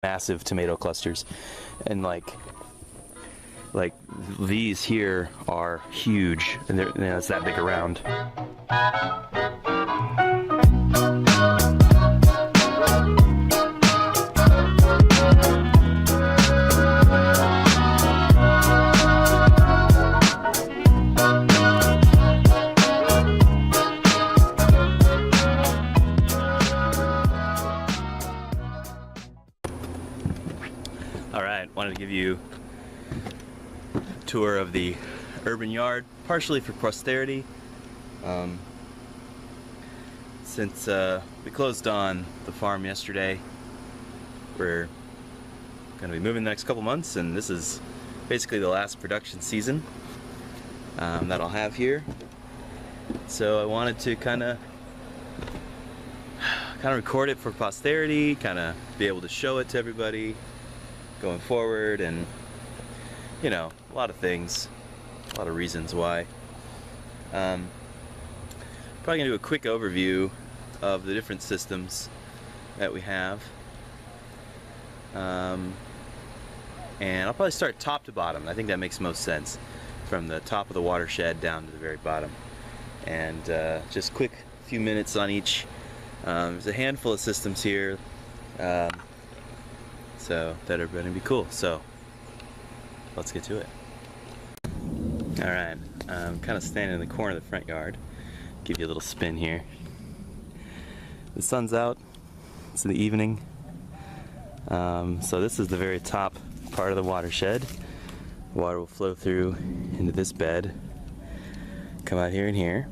massive tomato clusters, and like these here are huge, and they're, it's that big around. Alright, wanted to give you a tour of the urban yard, partially for posterity. Since we closed on the farm yesterday, we're going to be moving the next couple months, and this is basically the last production season that I'll have here. So I wanted to kind of record it for posterity, kind of be able to show it to everybody going forward, and you know, a lot of things, a lot of reasons why. Probably gonna do a quick overview of the different systems that we have, and I'll probably start top to bottom. I think that makes most sense, from the top of the watershed down to the very bottom, and just quick few minutes on each. There's a handful of systems here, so that are going to be cool. So let's get to it. Alright, I'm kind of standing in the corner of the front yard. Give you a little spin here. The sun's out, it's in the evening. So this is the very top part of the watershed. Water will flow through into this bed, come out here and here.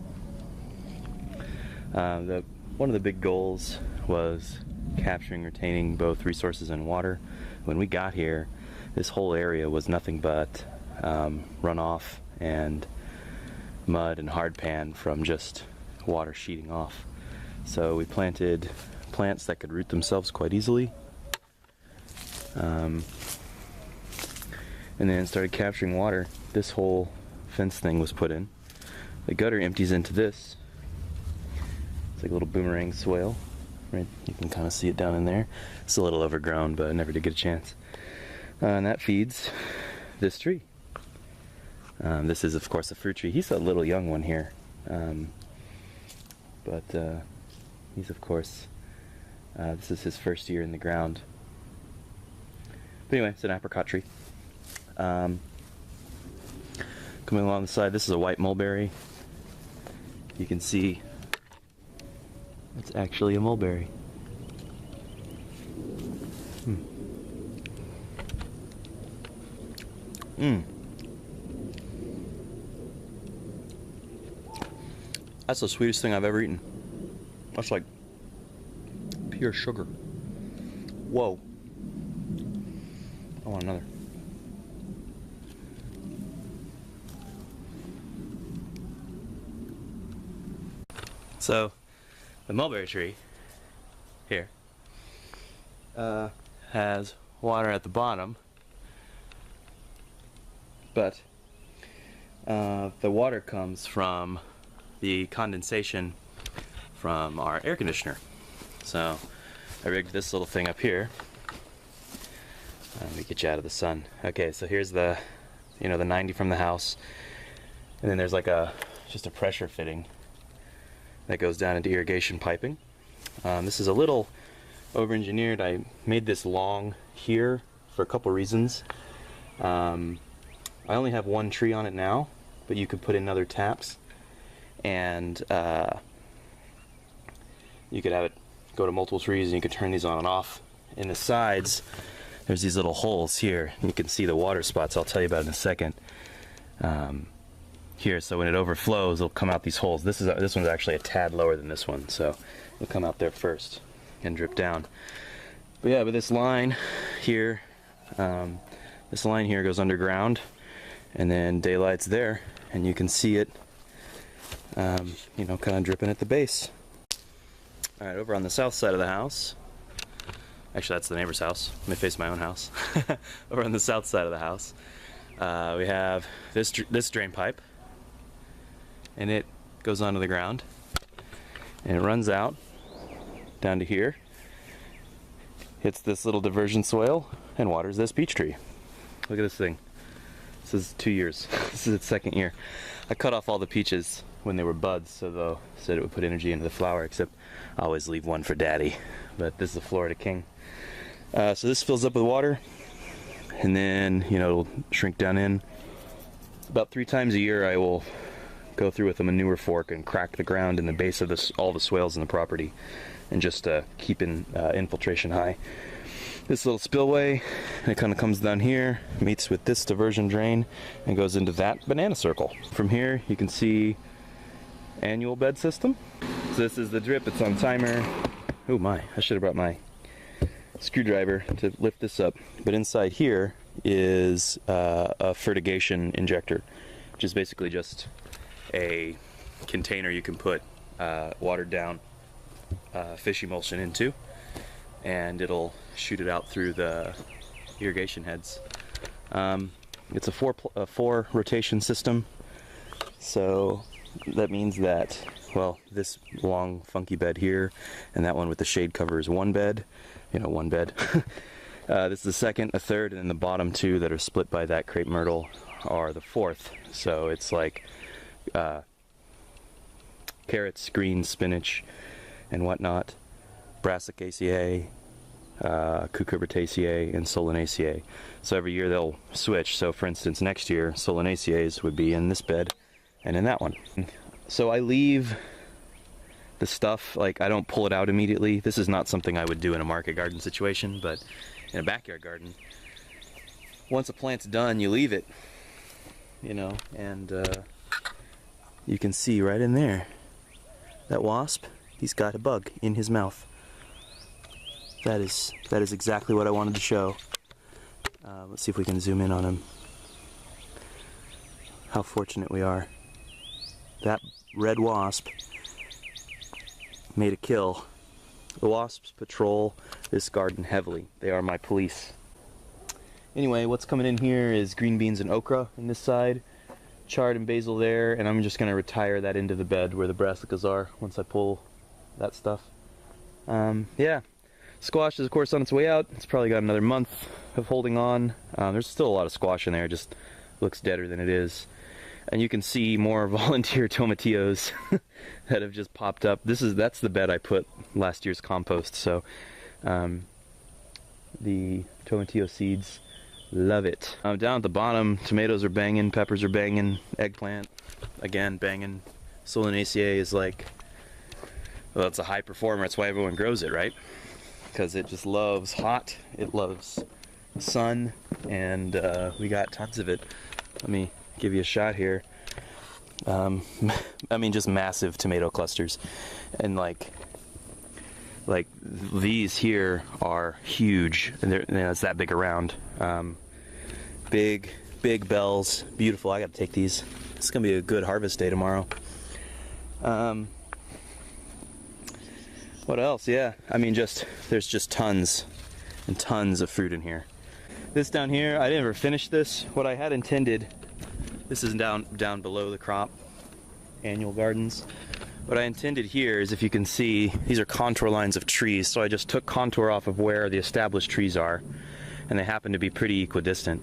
One of the big goals was capturing, retaining both resources and water. When we got here, this whole area was nothing but runoff and mud and hardpan from just water sheeting off. So we planted plants that could root themselves quite easily, and then started capturing water. This whole fence thing was put in. The gutter empties into this. It's like a little boomerang swale. Right, you can kind of see it down in there. It's a little overgrown, but I never did get a chance. And that feeds this tree. This is, of course, a fruit tree. He's a little young one here, but he's, of course, this is his first year in the ground. But anyway, it's an apricot tree. Coming along the side, this is a white mulberry. You can see it's actually a mulberry. That's the sweetest thing I've ever eaten. That's like pure sugar. Whoa. I want another. So, the mulberry tree here has water at the bottom, but the water comes from the condensation from our air conditioner. So I rigged this little thing up here. Let me get you out of the sun. Okay, so here's the, the 90 from the house, and then there's like just a pressure fitting that goes down into irrigation piping. This is a little over-engineered. I made this long here for a couple reasons. I only have one tree on it now, but you could put in other taps, and you could have it go to multiple trees, and you could turn these on and off. In the sides, there's these little holes here. You can see the water spots. I'll tell you about it in a second. Here, so when it overflows, it'll come out these holes. This one's actually a tad lower than this one, so it'll come out there first and drip down. But yeah, but this line here goes underground, and then daylight's there, and you can see it, kind of dripping at the base. All right, over on the south side of the house, actually that's the neighbor's house. Let me face my own house. Over on the south side of the house, we have this drain pipe, and it goes onto the ground, and it runs out down to here, hits this little diversion swale and waters this peach tree. Look at this thing. This is 2 years. This is its second year. I cut off all the peaches when they were buds, so though said it would put energy into the flower, except I always leave one for daddy. But this is a Florida King. So this fills up with water, and then, you know, it'll shrink down in. About 3 times a year I will go through with a manure fork and crack the ground in the base of this, all the swales in the property, and just keep infiltration high. This little spillway, and it kind of comes down here, meets with this diversion drain, and goes into that banana circle. From here you can see annual bed system. So this is the drip, it's on timer. Oh my, I should have brought my screwdriver to lift this up. But inside here is a fertigation injector, which is basically just a container you can put watered down fish emulsion into, and it'll shoot it out through the irrigation heads. It's a four rotation system, so that means that, well, this long funky bed here and that one with the shade cover is one bed, you know, one bed. This is the second, a third, and then the bottom two that are split by that crepe myrtle are the fourth. So it's like carrots, greens, spinach, and whatnot, Brassicaceae, Cucurbitaceae, and Solanaceae. So every year they'll switch. So for instance, next year Solanaceae would be in this bed and in that one. So I leave the stuff, like I don't pull it out immediately. This is not something I would do in a market garden situation, but in a backyard garden, once a plant's done, you leave it, you know, and you can see right in there, that wasp, he's got a bug in his mouth. That is exactly what I wanted to show. Let's see if we can zoom in on him. How fortunate we are. That red wasp made a kill. The wasps patrol this garden heavily. They are my police. Anyway, what's coming in here is green beans and okra in this side, chard and basil there, and I'm just going to retire that into the bed where the brassicas are once I pull that stuff. Yeah. Squash is of course on its way out. It's probably got another month of holding on. There's still a lot of squash in there, it just looks deader than it is. And you can see more volunteer tomatillos that have just popped up. That's the bed I put last year's compost, so the tomatillo seeds, love it. Down at the bottom, tomatoes are banging, peppers are banging, eggplant, again banging. Solanaceae is like, well, it's a high performer, that's why everyone grows it, right? Because it just loves hot, it loves sun, and we got tons of it. Let me give you a shot here. I mean, just massive tomato clusters, and like these here are huge, and it's that big around. Big bells, beautiful. I gotta take these. It's gonna be a good harvest day tomorrow. What else? Yeah, I mean, there's just tons and tons of fruit in here. This down here, I never finished this. What I had intended, this is down below the crop, annual gardens. What I intended here is, if you can see, these are contour lines of trees, so I just took contour off of where the established trees are, and they happen to be pretty equidistant.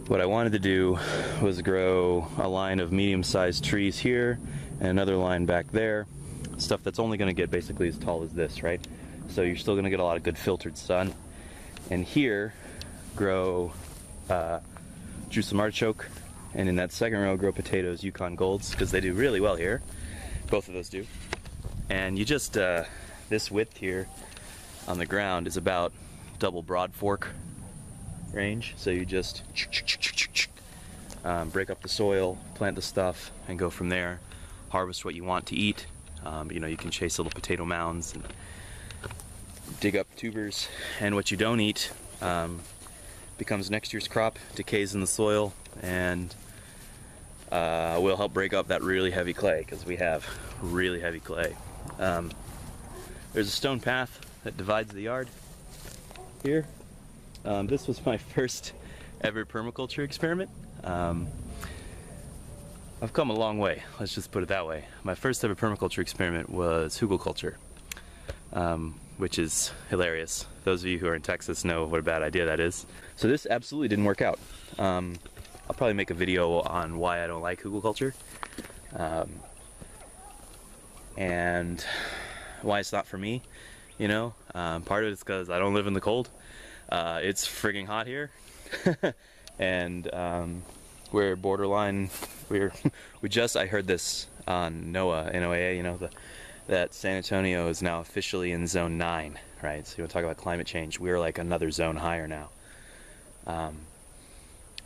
What I wanted to do was grow a line of medium-sized trees here, and another line back there, stuff that's only going to get basically as tall as this, right? So you're still going to get a lot of good filtered sun. And here, grow Jerusalem artichoke, and in that second row grow potatoes, Yukon Golds, because they do really well here. Both of those do. And you just, this width here on the ground is about double broad fork range, so you just break up the soil, plant the stuff, and go from there. Harvest what you want to eat. You know, you can chase little potato mounds and dig up tubers, and what you don't eat becomes next year's crop, decays in the soil, and will help break up that really heavy clay, because we have really heavy clay. There's a stone path that divides the yard here. This was my first ever permaculture experiment. I've come a long way, let's just put it that way. My first ever permaculture experiment was hugelkultur, which is hilarious. Those of you who are in Texas know what a bad idea that is. So this absolutely didn't work out. I'll probably make a video on why I don't like hugelkultur. And why it's not for me, you know. Part of it's because I don't live in the cold. It's frigging hot here. And we're borderline, I heard this on NOAA, you know, that San Antonio is now officially in zone 9, right? So you want to talk about climate change, we're like another zone higher now.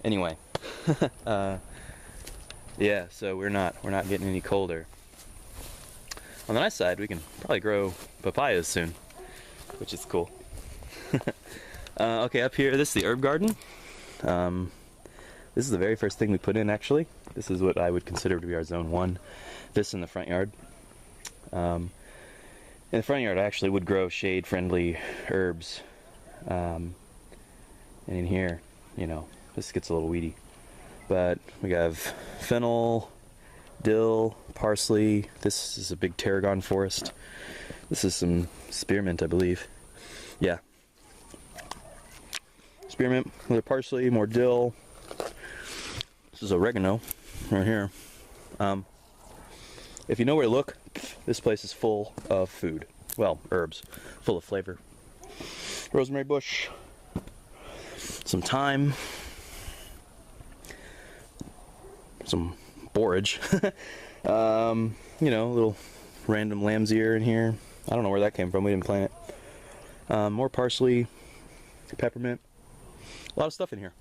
Anyway, yeah, so we're not getting any colder. On the nice side, we can probably grow papayas soon, which is cool. Okay, up here, this is the herb garden. This is the very first thing we put in, actually. This is what I would consider to be our zone 1. This in the front yard. In the front yard, I actually would grow shade-friendly herbs. And in here, you know, this gets a little weedy. But we have fennel, dill, parsley. This is a big tarragon forest. This is some spearmint, I believe. Yeah. Spearmint, another parsley, more dill. This is oregano right here. If you know where to look, this place is full of food. Well, herbs, full of flavor. Rosemary bush, some thyme, some borage. You know, a little random lamb's ear in here. I don't know where that came from. We didn't plant it. More parsley, peppermint. A lot of stuff in here.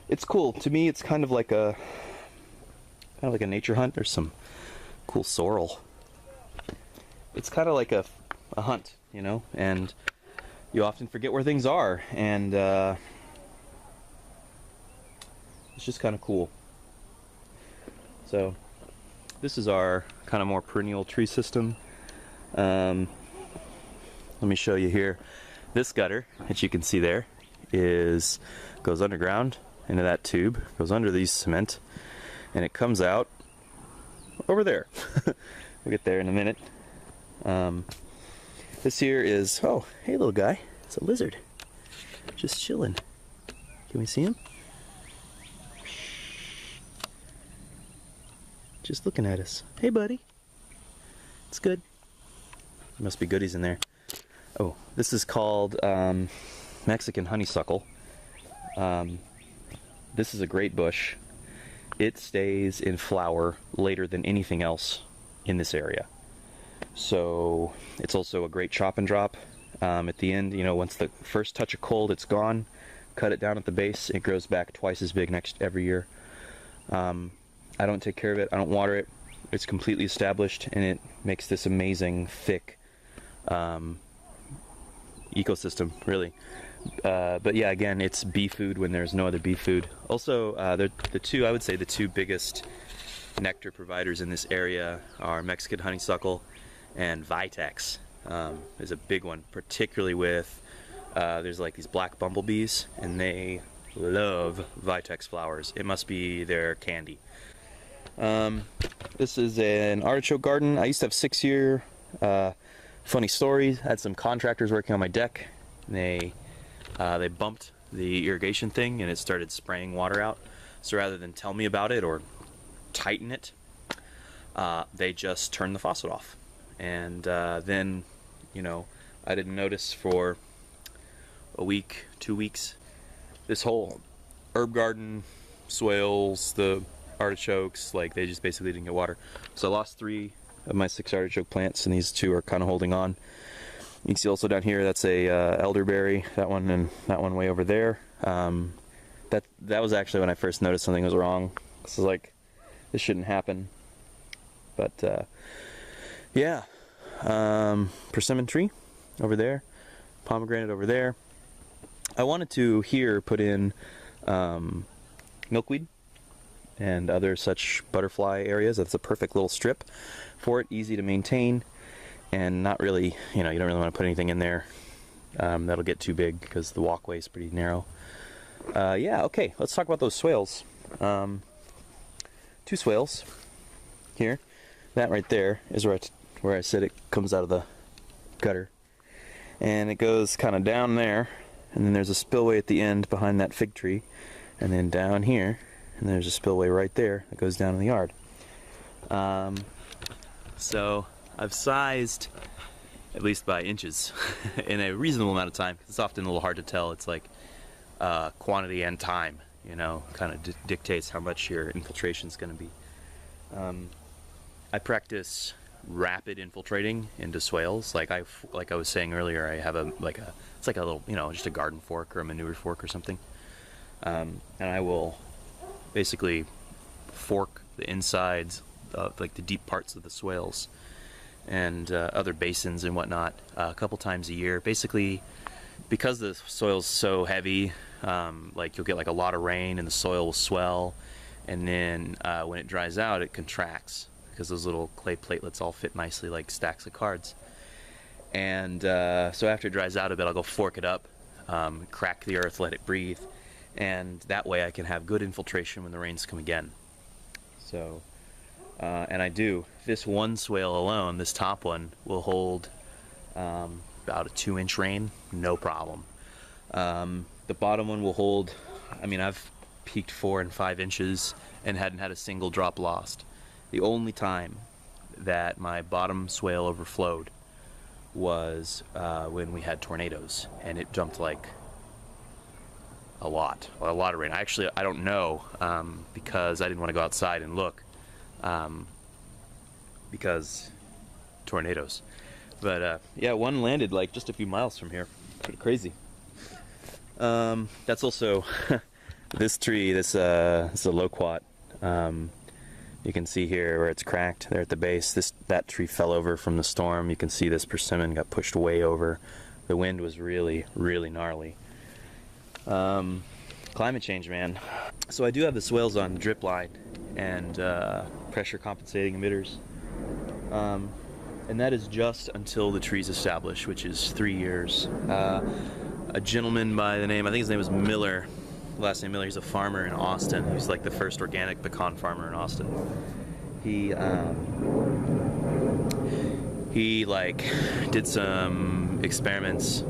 It's cool. To me, it's kind of like a nature hunt. There's some cool sorrel. It's kind of like a hunt, you know, and you often forget where things are, and it's just kind of cool. So this is our kind of more perennial tree system. Let me show you here. This gutter that you can see there goes underground into that tube, goes under these cement, and it comes out over there. We'll get there in a minute. This here is, oh, hey little guy, it's a lizard, just chilling. Can we see him? Just looking at us. Hey buddy, it's good. There must be goodies in there. Oh, this is called Mexican honeysuckle. This is a great bush. It stays in flower later than anything else in this area. So it's also a great chop and drop. At the end, you know, once the first touch of cold, it's gone. Cut it down at the base, it grows back twice as big every year. I don't take care of it, I don't water it. It's completely established, and it makes this amazing, thick ecosystem, really. But yeah, again, it's bee food when there's no other bee food. Also, I would say the two biggest nectar providers in this area are Mexican honeysuckle and Vitex. Is a big one, particularly with, there's like these black bumblebees, and they love Vitex flowers. It must be their candy. This is an artichoke garden. I used to have 6 year. Funny story, I had some contractors working on my deck. They bumped the irrigation thing and it started spraying water out. So rather than tell me about it or tighten it, they just turned the faucet off. And then, you know, I didn't notice for a week, 2 weeks. This whole herb garden, swales, the artichokes, like they just basically didn't get water. So I lost 3 of my 6 artichoke plants, and these 2 are kind of holding on. You can see also down here, that's a elderberry, that one and that one way over there. That was actually when I first noticed something was wrong. This is like, this shouldn't happen. But yeah, persimmon tree over there, pomegranate over there. I wanted to here put in milkweed and other such butterfly areas. That's a perfect little strip for it, easy to maintain, and not really, you know, you don't really want to put anything in there that'll get too big because the walkway is pretty narrow. Yeah, okay, let's talk about those swales. 2 swales here. That right there is where I said it comes out of the gutter. And it goes kind of down there, and then there's a spillway at the end behind that fig tree, and then down here, and there's a spillway right there that goes down in the yard. So I've sized, at least by inches, in a reasonable amount of time. It's often a little hard to tell. It's like quantity and time, you know, kind of dictates how much your infiltration is going to be. I practice rapid infiltrating into swales. Like I was saying earlier, I have it's like a little, you know, just a garden fork or a manure fork or something. And I will basically fork the insides of like the deep parts of the swales and other basins and whatnot a couple times a year. Basically, because the soil's so heavy, like you'll get like a lot of rain and the soil will swell, and then when it dries out, it contracts because those little clay platelets all fit nicely like stacks of cards. And so after it dries out a bit, I'll go fork it up, crack the earth, let it breathe, and that way I can have good infiltration when the rains come again. So, and I do. This one swale alone, this top one, will hold about a 2-inch rain, no problem. The bottom one will hold, I mean, I've peaked 4 and 5 inches and hadn't had a single drop lost. The only time that my bottom swale overflowed was when we had tornadoes, and it dumped like a lot of rain. I don't know, because I didn't want to go outside and look, because tornadoes. But yeah, one landed like just a few miles from here. Pretty crazy. That's also this tree. This is a loquat. You can see here where it's cracked there at the base. That tree fell over from the storm. You can see this persimmon got pushed way over. The wind was really, really gnarly. Climate change, man. So I do have the swales on drip line and pressure compensating emitters. And that is just until the tree's established, which is 3 years. A gentleman by the name, I think his name was Miller, last name Miller, he's a farmer in Austin. He's like the first organic pecan farmer in Austin. He like did some experiments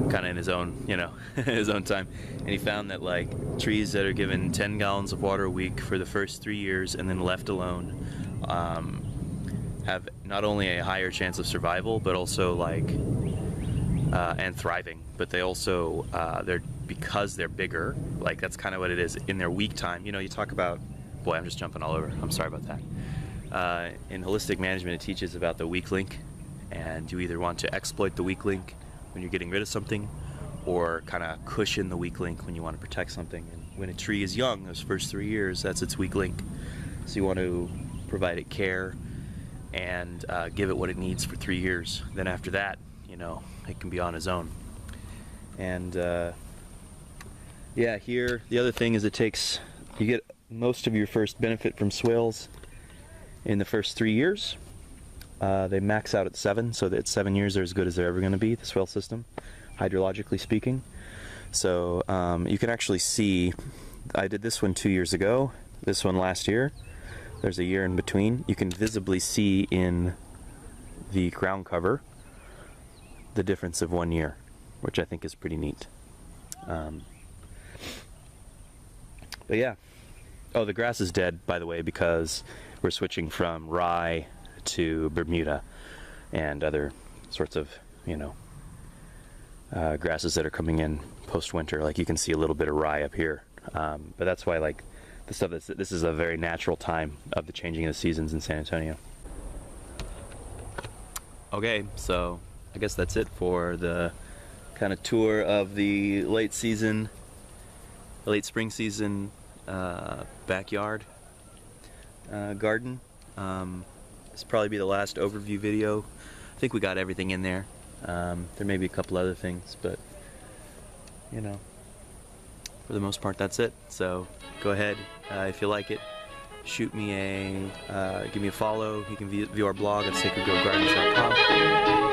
kind of in his own, you know, his own time, and he found that like trees that are given 10 gallons of water a week for the first 3 years and then left alone have not only a higher chance of survival, but also like and thriving. But they also because they're bigger, like that's kind of what it is in their weak time. You know, you talk about, boy, I'm just jumping all over. I'm sorry about that. In holistic management, it teaches about the weak link, and you either want to exploit the weak link when you're getting rid of something, or kind of cushion the weak link when you want to protect something. And when a tree is young, those first 3 years, that's its weak link. So you want to provide it care and give it what it needs for 3 years. Then after that, you know, it can be on its own. And yeah, here the other thing is you get most of your first benefit from swales in the first 3 years. They max out at 7, so that at 7 years they're as good as they're ever going to be, the swale system, hydrologically speaking. So you can actually see, I did this one 2 years ago, this one last year. There's a year in between. You can visibly see in the ground cover the difference of 1 year, which I think is pretty neat. But yeah. Oh, the grass is dead, by the way, because we're switching from rye to Bermuda and other sorts of, you know, grasses that are coming in post-winter. Like you can see a little bit of rye up here. But that's why, like, this is a very natural time of the changing of the seasons in San Antonio. Okay, so I guess that's it for the kind of tour of the late spring season backyard garden. This will probably be the last overview video. I think we got everything in there. There may be a couple other things, but you know, for the most part, that's it. So go ahead, if you like it, shoot me give me a follow. You can view our blog at sacredgroveGardens.com.